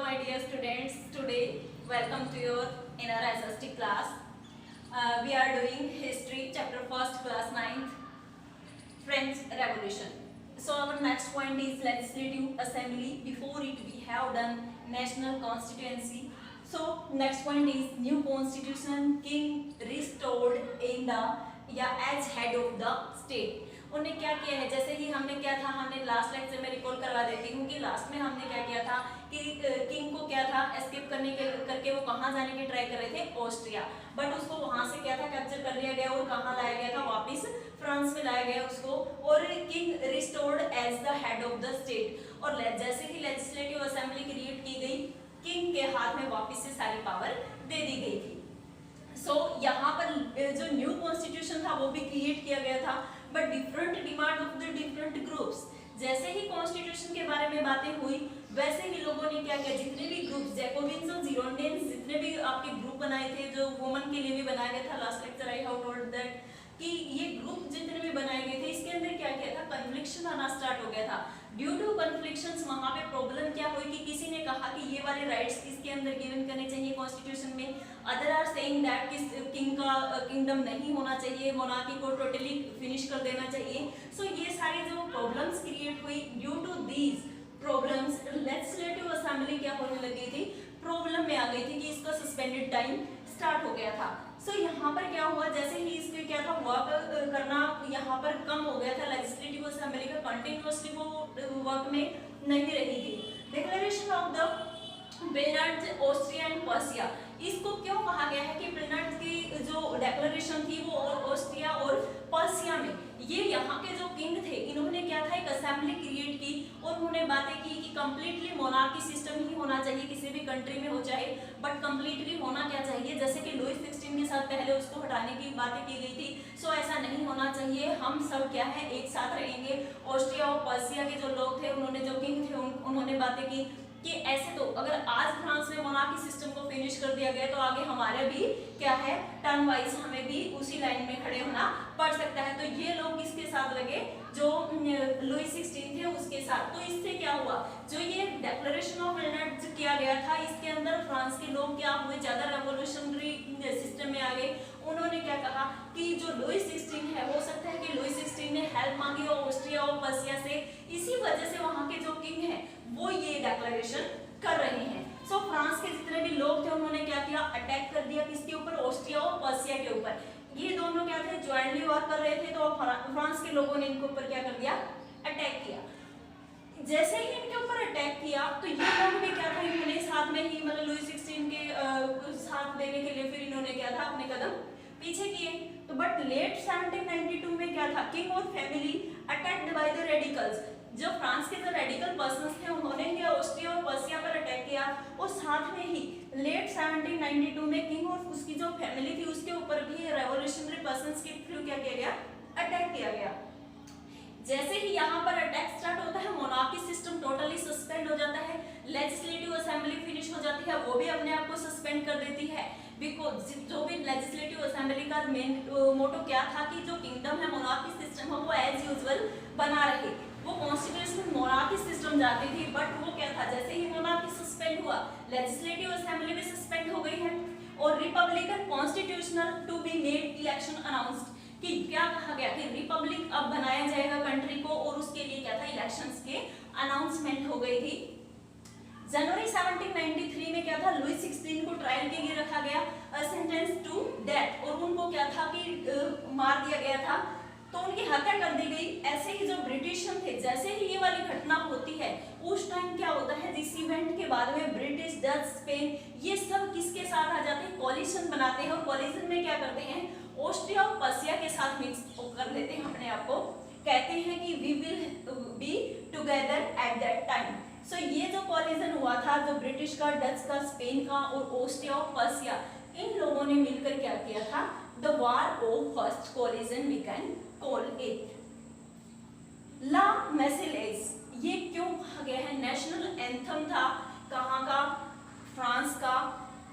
my dear students, today welcome to your inner SST class. We are doing history chapter 1st class 9th French Revolution. So our next point is legislative assembly. Before it we have done national constituency. So next point is new constitution, king restored in the as head of the state. उन्हें क्या किया है, जैसे ही हमने क्या था, हमने last lecture में रिकॉल करवा देती हूँ कि लास्ट में हमने क्या किया था कि किंग को क्या था एस्केप करने के करके वो कहाँ जाने की ट्राई कर रहे थे, ऑस्ट्रिया, बट उसको वहां से क्या था कैप्चर कर लिया गया और कहाँ लाया गया था, वापस फ्रांस में लाया गया उसको, और king restored as the head of the state. और जैसे ही लेजिस्लेटिव असेंबली क्रिएट की गई, किंग के हाथ में वापस से सारी पावर दे दी गई थी। सो यहाँ पर जो न्यू कॉन्स्टिट्यूशन था वो भी क्रिएट किया गया था, but different demand of the different groups. जैसे ही कॉन्स्टिट्यूशन के बारे में बातें हुई वैसे ही लोगों ने क्या किया, जितने भी ग्रुप्स जैकोबिन्स और जिरोंडेन्स जितने भी आपके ग्रुप बनाए थे, जो वुमन के लिए भी बनाया गया था, last lecture I have told that कि ये ग्रुप जितने भी बनाए गए थे इसके अंदर क्या किया था, कन्फ्लिक्शन आना स्टार्ट हो गया था। ड्यू टू कन्फ्लिक्शंस वहां पे प्रॉब्लम क्या हुई कि किसी ने कहा कि ये वाले राइट्स इसके अंदर गिवन करने चाहिए कॉन्स्टिट्यूशन में, अदर आर सेइंग दैट कि किंग का किंगडम नहीं होना चाहिए, मोनार्की को टोटली फिनिश कर देना चाहिए। सो ये सारी जो प्रॉब्लम्स क्रिएट हुई, due to these problems legislative assembly क्या होने लगी थी, प्रॉब्लम में आ गई थी कि इसका सस्पेंडेड टाइम स्टार्ट हो गया था। सो यहाँ पर क्या हुआ, जैसे ही इसके क्या था वर्क करना यहाँ पर कम हो गया था, लेजिस्लेटिव असेंबली का कंटिन्यूअसली वो वर्क में नहीं रही थी। Declaration of the Bernard Austria and Persia, इसको क्यों कहा गया है कि बेनार्ड की जो डिक्लेरेशन थी वो ऑस्ट्रिया और पर्सिया में, ये यहाँ के जो किंग थे इन्होंने क्या था एक असेंबली क्रिएट की और उन्होंने बातें की कि कंप्लीटली मोनार्की सिस्टम ही होना चाहिए किसी भी कंट्री में हो चाहे, बट कंप्लीटली होना क्या चाहिए, जैसे कि लुईस 16 के साथ पहले उसको हटाने की बातें की गई थी। सो ऐसा नहीं होना चाहिए, हम सब क्या है एक साथ रहेंगे। ऑस्ट्रिया और पर्सिया के जो लोग थे, उन्होंने जो किंग थे उन्होंने बातें की कि ऐसे तो अगर आज फ्रांस में मोनार्की सिस्टम को फिनिश कर दिया गया तो आगे हमारे भी क्या है टर्न वाइज हमें भी उसी लाइन में खड़े होना पड़ सकता है। तो ये लोग किसके साथ लगे, जो लुईस 16 थे उसके साथ। तो इससे क्या हुआ, जो ये डिक्लेरेशन ऑफ बेनार्ड किया गया था इसके अंदर फ्रांस के लोग क्या हुए, ज्यादा रेवोल्यूशनरी सिस्टम में आ गए। उन्होंने क्या कहा कि जो लुईस 16 है, हो सकता है कि लुईस 16 ने हेल्प मांगी और ऑस्ट्रिया और पर्सिया से, इसी वजह से वहां के जो किंग है वो ये डिक्लेरेशन कर रहे हैं। सो फ्रांस के जितने भी लोग थे उन्होंने क्या किया, अटैक कर दिया किसके ऊपर, ऑस्ट्रिया और पर्सिया के ऊपर। ये दोनों क्या थे, ज्वाइंटली वर्क कर रहे थे, तो फ्रांस के लोगों ने इनके ऊपर क्या कर दिया, अटैक किया। जैसे ही इनके ऊपर अटैक किया तो ये लोग भी क्या था, इन्होंने साथ में ही मतलब लुईस 16 के साथ देने के लिए फिर इन्होंने क्या था अपने कदम पीछे किए। तो बट लेट 1792 में क्या था, किंग और family attacked by the radicals, जो फ्रांस के जो रेडिकल पर्सन्स थे उन्होंने ही ऑस्ट्रिया और पर्सिया पर अटैक किया, और साथ में ही लेट 1792 में किंग और उसकी जो फैमिली थी उसके ऊपर भी रेवोल्यूशनरी पर्सन्स के थ्रू क्या किया गया, अटैक किया गया। जैसे ही यहाँ पर अटैक स्टार्ट होता है, मोनार्की सिस्टम टोटली सस्पेंड हो जाता है, लेजिस्लेटिव असेंबली फिनिश हो जाती है, वो भी अपने आप को सस्पेंड कर देती है। बिकॉज जो भी लेजिस्लेटिव असेंबली का मेन मोटो क्या था कि जो किंगडम है मोनार्की सिस्टम है वो एज यूजुअल बना रहे, वो कॉन्स्टिट्यूशन मोनार्की सिस्टम जाती थी, बट वो क्या था, जैसे ही मोनार्की सस्पेंड हुआ लेजिस्लेटिव असेंबली भी सस्पेंड हो गई है, और republican constitutional to be made election announced, कि क्या कहा गया कि रिपब्लिक अब बनाया जाएगा कंट्री को, और उसके लिए क्या था, इलेक्शंस के अनाउंसमेंट हो गई थी। जनवरी 1793 में क्या था, लुईस 16 को ट्रायल के लिए रखा गया, सेंटेंस टू डेथ, और उनको क्या था कि मार दिया गया था, तो उनकी हत्या कर दी गई। ऐसे ही जो ब्रिटिशियन थे, जैसे ही ये वाली घटना होती है उस टाइम क्या होता है, जिस इवेंट के बाद में ब्रिटिश, डच, स्पेन ये सब किसके साथ आ जाते हैं, कॉलिशन बनाते हैं, और कॉलिशन में क्या करते हैं, ऑस्ट्रिया और पर्सिया के साथ मिक्स कर लेते हैं अपने आप को, कहते हैं कि we will be together at that time. So ये जो कॉलिजन हुआ था, जो ब्रिटिश का, डच का, स्पेन का और ऑस्ट्रिया और पर्सिया, इन लोगों ने मिलकर क्या किया था, the war of first collision we can call it. La Marseillaise, ये क्यों कहा गया है, नेशनल एंथम था कहाँ का, फ्रांस का,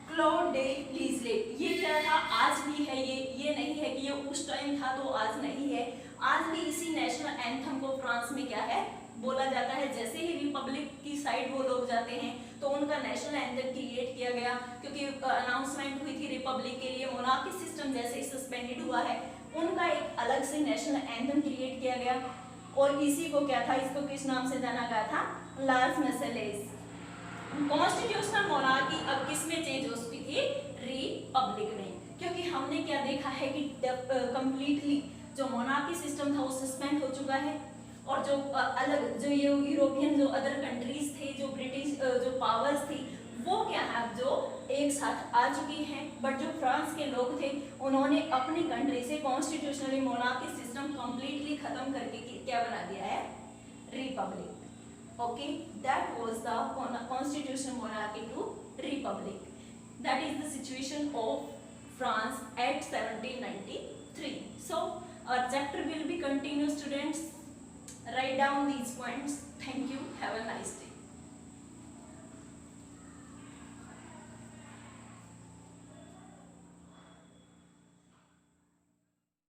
क्लॉड डे लीजले। ये क्या था, आज भी है, ये नहीं है कि ये उस टाइम था तो आज नहीं है, आज भी इसी नेशनल एंथम को फ्रांस में क्या है बोला जाता है, जैसे ही रिपब्लिक की साइड वो लोग जाते हैं तो उनका नेशनल एंथम क्रिएट किया गया, क्योंकि अनाउंसमेंट हुई थी रिपब्लिक के लिए, मोनार्की सिस्टम जैसे ही सस्पेंडेड हुआ है उनका एक अलग से नेशनल एंथम क्रिएट किया गया। और इसी को क्या था, इसको किस नाम से जाना गया था, लास मेसेलेस। कॉन्स्टिट्यूशनल मोनार्की अब किस में चेंज हो चुकी थी, रिपब्लिक में, क्योंकि हमने क्या देखा है कि कंप्लीटली जो मोनार्की सिस्टम था वो सस्पेंड हो चुका है, और जो अलग जो ये यूरोपियन जो अदर कंट्रीज थे, जो ब्रिटिश जो पावर्स थी, वो क्या है अब जो एक साथ आ चुकी हैं। बट जो फ्रांस के लोग थे उन्होंने अपनी कंट्री से कॉन्स्टिट्यूशनली मोनार्की सिस्टम कंप्लीटली खत्म करके क्या बना दिया है, republic. Okay, that was the constitutional monarchy to republic. That is the situation of France at 1793. So our chapter will be continued, students. Write down these points. Thank you. Have a nice day.